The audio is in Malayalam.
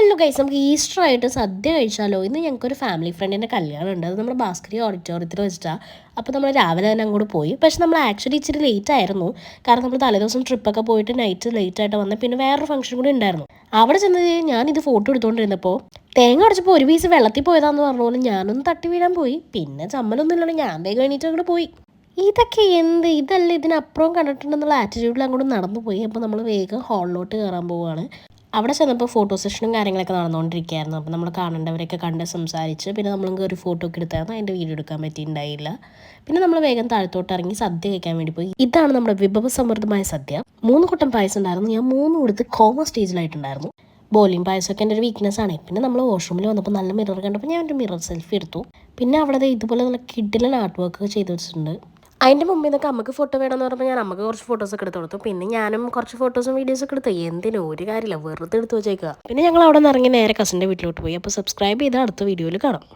ഹലോ ഗൈസ്, നമുക്ക് ഈസ്റ്റർ ആയിട്ട് സദ്യ കഴിച്ചാലോ? ഇന്ന് ഞങ്ങൾക്കൊരു ഫാമിലി ഫ്രണ്ടിൻ്റെ കല്യാണം ഉണ്ട്. അത് നമ്മുടെ ഭാസ്കരി ഓഡിറ്റോറിയത്തിൽ വെച്ചിട്ടാണ്. അപ്പോൾ നമ്മൾ രാവിലെ തന്നെ അങ്ങോട്ട് പോയി. പക്ഷെ നമ്മൾ ആക്ച്വലി ഇച്ചിരി ലേറ്റ് ആയിരുന്നു. കാരണം നമ്മൾ തലേദിവസം ട്രിപ്പൊക്കെ പോയിട്ട് നൈറ്റ് ലേറ്റ് ആയിട്ട് വന്ന് പിന്നെ വേറൊരു ഫംഗ്ഷൻ കൂടി ഉണ്ടായിരുന്നു. അവിടെ ചെന്നത് ഞാനിത് ഫോട്ടോ എടുത്തുകൊണ്ടിരുന്നപ്പോൾ തേങ്ങ അടച്ചപ്പോൾ ഒരു പീസ് വെള്ളത്തിൽ പോയതാന്ന് പറഞ്ഞ പോലെ ഞാനൊന്ന് തട്ടി വീഴാൻ പോയി. പിന്നെ ചമ്മലൊന്നും ഇല്ലല്ലോ, ഞാൻ വേഗം എണീറ്റ് അങ്ങോട്ട് പോയി. ഇതൊക്കെ എന്ത്, ഇതല്ല ഇതിനപ്പുറം കണ്ടിട്ടുണ്ടെന്നുള്ള ആറ്റിറ്റ്യൂഡിൽ അങ്ങോട്ട് നടന്നു പോയി. അപ്പോൾ നമ്മൾ വേഗം ഹാളിലോട്ട് കയറാൻ പോവുകയാണ്. അവിടെ ചെന്നപ്പോൾ ഫോട്ടോ സെഷനും കാര്യങ്ങളൊക്കെ നടന്നുകൊണ്ടിരിക്കുകയായിരുന്നു. അപ്പോൾ നമ്മൾ കാണേണ്ടവരൊക്കെ കണ്ട് സംസാരിച്ച് പിന്നെ നമ്മളും ഒരു ഫോട്ടോ ഒക്കെ എടുത്തായിരുന്നു. അതിൻ്റെ വീഡിയോ എടുക്കാൻ പറ്റിയിട്ടുണ്ടായില്ല. പിന്നെ നമ്മൾ വേഗം താഴത്തോട്ട് ഇറങ്ങി സദ്യ കഴിക്കാൻ വേണ്ടി പോയി. ഇതാണ് നമ്മുടെ വിഭവസമൃദ്ധമായ സദ്യ. 3 കൂട്ടം പായസം ഉണ്ടായിരുന്നു. ഞാൻ 3 കൊടുത്ത് കോമ സ്റ്റേജിലായിട്ടുണ്ടായിരുന്നു. ബോളിയും പായസമൊക്കെ എൻ്റെ ഒരു വീക്ക്നെസ് ആണ്. പിന്നെ നമ്മൾ വാഷ്റൂമിൽ വന്നപ്പോൾ നല്ല മിറർ കണ്ടപ്പോൾ ഞാൻ ഒരു മിറർ സെൽഫി എടുത്തു. പിന്നെ അവിടെ ഇതുപോലെ നല്ല കിഡിലൻ ആർട്ട് വർക്ക് ചെയ്ത് വെച്ചിട്ടുണ്ട്. അതിൻ്റെ മുമ്പിൽ നിന്നൊക്കെ അമ്മക്ക് ഫോട്ടോ വേണമെന്ന് പറഞ്ഞപ്പോൾ ഞാൻ അമ്മക്ക് കുറച്ച് ഫോട്ടോസൊക്കെ എടുത്ത് കൊടുത്തു. പിന്നെ ഞാനും കുറച്ച് ഫോട്ടോസും വീഡിയോസൊക്കെ എടുത്തു. എന്തിനും ഒരു കാര്യമില്ല, വെറുതെ എടുത്ത് വെച്ചേക്കുക. പിന്നെ ഞങ്ങൾ അവിടെ നിന്ന് ഇറങ്ങി നേരെ കസിൻ്റെ വീട്ടിലോട്ട് പോയി. അപ്പോൾ സബ്സ്ക്രൈബ് ചെയ്താൽ അടുത്ത വീഡിയോയിൽ കാണാം.